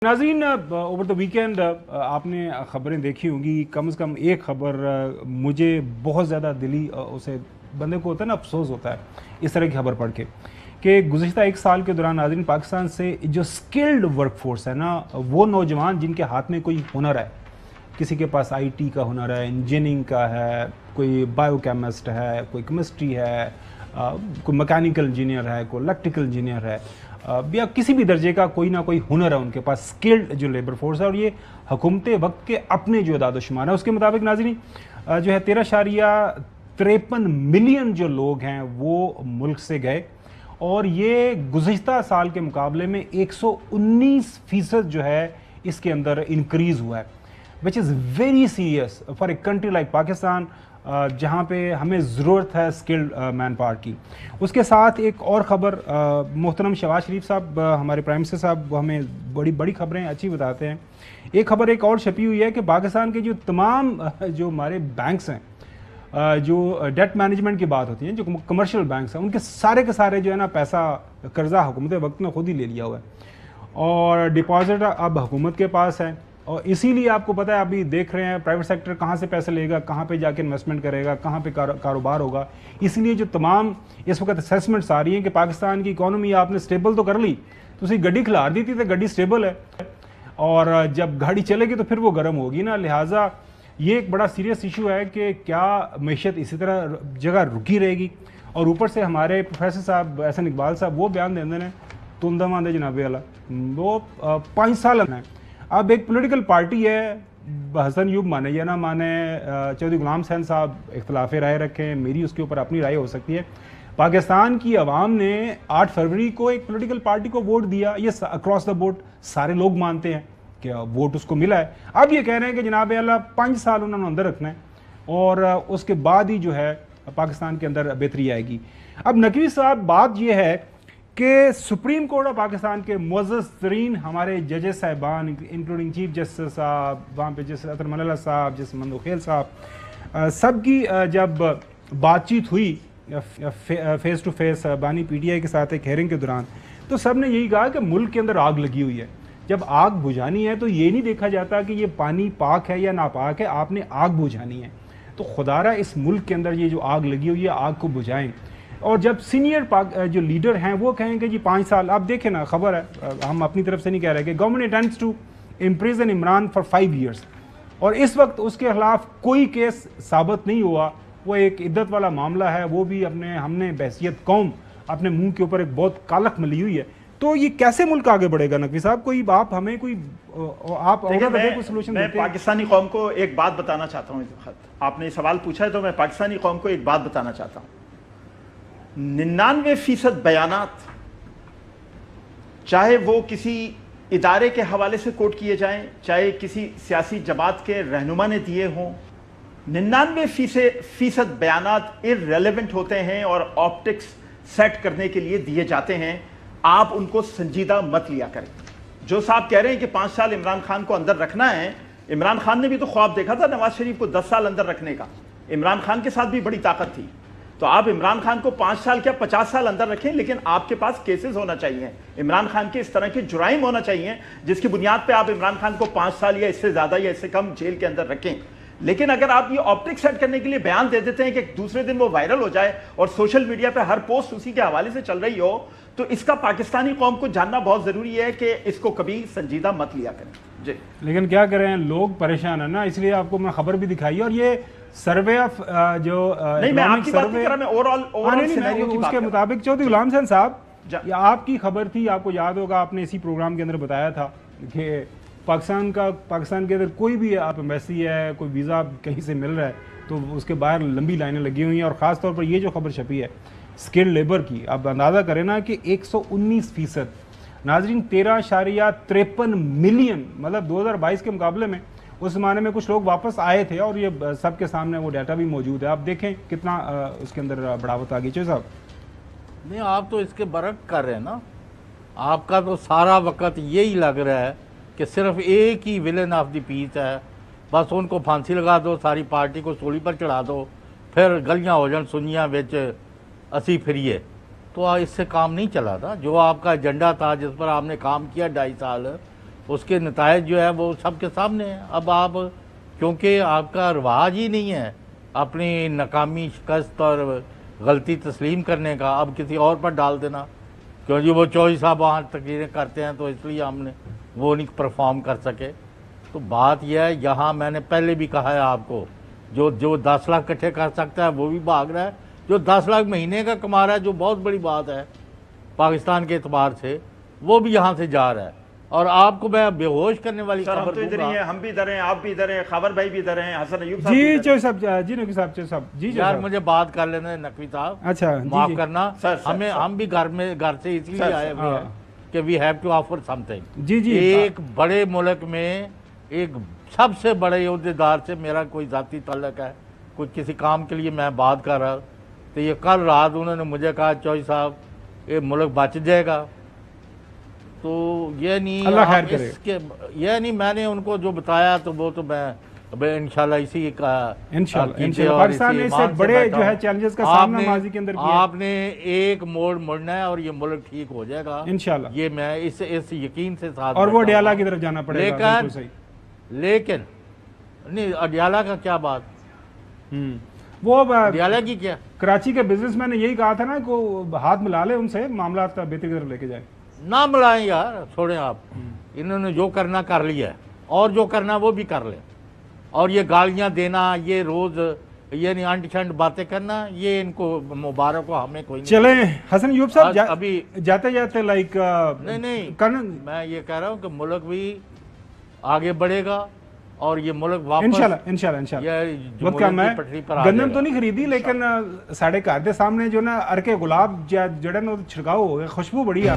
नाज़रीन, over the weekend आपने ख़बरें देखी होंगी। कम से कम एक ख़बर मुझे बहुत ज़्यादा दिली उसे बंदे को होता है ना, अफसोस होता है इस तरह की खबर पढ़ के कि गुज़िश्ता एक साल के दौरान नाज़रीन पाकिस्तान से जो स्किल्ड वर्कफोर्स है ना, वो नौजवान जिनके हाथ में कोई हुनर है, किसी के पास IT का हुनर है, इंजीनियरिंग का है, कोई बायोकेमिस्ट है, कोई केमिस्ट्री है, कोई मैकेनिकल इंजीनियर है, कोई इलेक्ट्रिकल इंजीनियर है, या किसी भी दर्जे का कोई ना कोई हुनर है उनके पास, स्किल्ड जो लेबर फोर्स है। और ये हुकूमत वक्त के अपने जो इदाद शुमार है उसके मुताबिक नाज़रीन जो है 13.53 मिलियन जो लोग हैं वो मुल्क से गए, और ये गुज़िश्ता साल के मुकाबले में 119% जो है इसके अंदर इंक्रीज़ हुआ है, which is very serious for a country like Pakistan, जहाँ पे हमें ज़रूरत है स्किल्ड मैन पावर की। उसके साथ एक और ख़बर, मोहतरम शहबाज शरीफ साहब हमारे प्राइम मिनिस्टर साहब हमें बड़ी बड़ी खबरें अच्छी बताते हैं। एक खबर एक और छपी हुई है कि पाकिस्तान के जो तमाम जो हमारे बैंक्स हैं, जो डेट मैनेजमेंट की बात होती है, जो कमर्शियल बैंक्स हैं, उनके सारे के सारे जो है ना पैसा कर्जा हुकूमत वक्त ने खुद ही ले लिया हुआ है, और डिपॉजिट अब हुकूमत के पास है। और इसीलिए आपको पता है, अभी देख रहे हैं प्राइवेट सेक्टर कहाँ से पैसे लेगा, कहाँ पे जाके इन्वेस्टमेंट करेगा, कहाँ पे कारोबार होगा। इसीलिए जो तमाम इस वक्त असेसमेंट्स आ रही हैं कि पाकिस्तान की इकॉनमी आपने स्टेबल तो कर ली, तो उसी गड्डी खिलार दी थी तो गड्डी स्टेबल है, और जब गाड़ी चलेगी तो फिर वो गर्म होगी ना। लिहाजा ये एक बड़ा सीरियस इशू है कि क्या मैशत इसी तरह जगह रुकी रहेगी। और ऊपर से हमारे प्रोफेसर साहब एहसन इकबाल साहब वो बयान देते हैं तुंदा मांदे जनाबे वाला, वो 5 साल है। अब एक पॉलिटिकल पार्टी है, हसन यूब माने या ना माने, चौधरी गुलाम हुसैन साहब इख्तलाफ राय रखें, मेरी उसके ऊपर अपनी राय हो सकती है। पाकिस्तान की आवाम ने 8 फरवरी को एक पॉलिटिकल पार्टी को वोट दिया, ये अक्रॉस द बोर्ड सारे लोग मानते हैं कि वोट उसको मिला है। अब ये कह रहे हैं कि जनाब अल्लाह 5 साल उन्होंने अंदर रखना है, और उसके बाद ही जो है पाकिस्तान के अंदर बेहतरी आएगी। अब नकवी साहब, बात यह है कि सुप्रीम कोर्ट ऑफ पाकिस्तान के मुअज़्ज़ज़ तरीन हमारे जजेस साहिबान, इंक्लूडिंग चीफ जस्टिस साहब, वहाँ पे जस्टिस अतर मल्ला साहब, जस्टिस मंदोखेल साहब, सब की जब बातचीत हुई फेस टू फेस बानी PTI के साथ एक हेयरिंग के दौरान, तो सब ने यही कहा कि मुल्क के अंदर आग लगी हुई है। जब आग बुझानी है तो ये नहीं देखा जाता कि ये पानी पाक है या नापाक है, आपने आग बुझानी है। तो खुदारा इस मुल्क के अंदर ये जो आग लगी हुई है, आग को बुझाएं। और जब सीनियर जो लीडर हैं वो कहेंगे जी 5 साल, आप देखें ना, खबर है, हम अपनी तरफ से नहीं कह रहे कि government intends to imprison Imran for 5 years, और इस वक्त उसके खिलाफ कोई केस साबित नहीं हुआ। वो एक इद्दत वाला मामला है, वो भी हमने बहसियत कौम अपने मुंह के ऊपर एक बहुत कालख मली हुई है। तो ये कैसे मुल्क आगे बढ़ेगा नकवी साहब? कोई आप हमें कोई सोल्यूशन मैं पाकिस्तानी कौम को एक बात बताना चाहता हूँ। आपने सवाल पूछा है तो मैं पाकिस्तानी कौम को एक बात बताना चाहता हूँ। 99% बयानात, चाहे वो किसी इदारे के हवाले से कोट किए जाएं, चाहे किसी सियासी जमात के रहनुमा ने दिए हों, 99% बयानात इररेलेवेंट होते हैं और ऑप्टिक्स सेट करने के लिए दिए जाते हैं। आप उनको संजीदा मत लिया करें। जो साहब कह रहे हैं कि 5 साल इमरान खान को अंदर रखना है, इमरान खान ने भी तो ख्वाब देखा था नवाज शरीफ को 10 साल अंदर रखने का। इमरान खान के साथ भी बड़ी ताकत थी। तो आप इमरान खान को 5 साल क्या 50 साल अंदर रखें, लेकिन आपके पास केसेस होना चाहिए, इमरान खान के इस तरह के जुराइम होना चाहिए जिसकी बुनियाद पे आप इमरान खान को 5 साल या इससे ज्यादा या इससे कम जेल के अंदर रखें। लेकिन अगर आप ये ऑप्टिक्स सेट करने के लिए बयान दे देते हैं कि दूसरे दिन वो वायरल हो जाए और सोशल मीडिया पे हर पोस्ट उसी के हवाले से चल रही हो, तो इसका पाकिस्तानी कौम को जानना बहुत जरूरी है कि इसको कभी संजीदा मत लिया करें जी। लेकिन क्या करें, लोग परेशान है ना, इसलिए आपको मैं खबर भी दिखाई। और ये सर्वे ऑफ जो नहीं, मैं आपकी बात नहीं कर रहा, मैं ओवरऑल सिनेरियो की बात उसके मुताबिक चौधरी गुलाम हुसैन साहब, आपकी खबर थी, आपको याद होगा, आपने इसी प्रोग्राम के अंदर बताया था कि पाकिस्तान के अंदर कोई भी आप एम्बेसी है, कोई वीज़ा कहीं से मिल रहा है तो उसके बाहर लंबी लाइनें लगी हुई हैं। और ख़ास तौर पर ये जो खबर छपी है स्किल्ड लेबर की, आप अंदाज़ा करें ना कि 119%, नाजरीन 13.53 मिलियन, मतलब 2022 के मुकाबले में उस ज़माने में कुछ लोग वापस आए थे, और ये सबके सामने वो डाटा भी मौजूद है। आप देखें कितना उसके अंदर बढ़ावत आ गई। चौधरी साहब, नहीं, आप तो इसके बरक कर रहे हैं ना। आपका तो सारा वक्त यही लग रहा है कि सिर्फ एक ही विलन ऑफ द पीस है, बस उनको फांसी लगा दो, सारी पार्टी को सूली पर चढ़ा दो, फिर गलियां हो जान सुनियां बिच असी फिरिए। तो इससे काम नहीं चला था। जो आपका एजेंडा था, जिस पर आपने काम किया 2.5 साल, اس کے نتائج جو ہے وہ سب کے سامنے ہیں. اب آپ کیونکہ آپ کا رواج ہی نہیں ہے اپنی ناکامی شکست اور غلطی تسلیم کرنے کا، اب کسی اور پر ڈال دینا کیونکہ وہ چوہدری صاحب وہاں تقریریں کرتے ہیں تو اس لیے ہم نے وہ نہیں پرفارم کر سکے. تو بات یہ ہے، یہاں میں نے پہلے بھی کہا ہے آپ کو، جو 10 لاکھ اکٹھے کر سکتا ہے وہ بھی بھاگ رہا ہے، جو 10 لاکھ مہینے کا کما رہا ہے جو بہت بڑی بات ہے پاکستان کے اعتبار سے، وہ بھی یہاں سے جا رہا ہے. اور آپ کو میں بے ہوش کرنے والی سر ہم خبر تو دوں ادھر گا. ہی ہیں، ہم بھی ادھر ہیں، آپ بھی ادھر ہیں، خاور بھائی بھی ادھر ہیں، حسن ایوب صاحب بھی جی ادھر ہیں. چوہدری صاحب، جی نقوی صاحب، چوہدری صاحب، جی یار صاحب. مجھے بات کر لینا نقوی صاحب، اچھا جی معاف جی کرنا. سر، سر، سر. ہم بھی گھر سے اس لیے سر، آئے ہوئے ہیں کہ we have to offer something. جی جی ایک بڑے ملک میں ایک سب سے بڑے عہدیدار سے میرا کوئی ذاتی تعلق ہے، کوئی کسی کام کے لیے میں بات کر رہا تو یہ کل رات انہوں نے مجھے کہا چوہدری صاحب یہ ملک بچ جائے گا. تو یہ نہیں اللہ خیر آپ کرے. اس کے یہ نہیں، میں نے ان کو جو بتایا تو وہ تو میں انشاءاللہ اسی کا انشاءاللہ پاکستان نے اس سے بڑے جو ہے چیلنجز کا سامنا ماضی کے اندر کیا. آپ نے ایک موڑ مڑنا ہے اور یہ ملک ٹھیک ہو جائے گا انشاءاللہ. یہ میں اس یقین سے ساتھ اور وہ بیٹھا ڈیالہ ہوں. کی طرف جانا پڑے گا. بالکل صحیح. لیکن نہیں، اڈیالہ کا کیا بات، وہ اڈیالہ کی کیا، کراچی کے بزنس مین نے یہی کہا تھا نا کہ ہاتھ ملا لے ان سے، معاملات بہتری کی طرف لے کے جائے. نہ ملائیں یار، چھوڑیں آپ. انہوں نے جو کرنا کر لیا ہے اور جو کرنا وہ بھی کر لیں. اور یہ گالیاں دینا، یہ روز یہ نہیں انٹ شنٹ باتیں کرنا، یہ ان کو مبارک ہو، ہمیں کوئی نہیں. چلیں حسن ایوب صاحب، ابھی جاتے جاتے لائک نہیں میں یہ کہہ رہا ہوں کہ ملک بھی آگے بڑھے گا اور یہ ملک واپس انشاءاللہ وقت کم ہے. پٹری پر آ گندم تو نہیں خریدی لیکن ساڑھے گھر دے سامنے جو نا ارکے گلاب جڑے نا چھڑکاؤ ہو گئے، خوشبو بڑی آ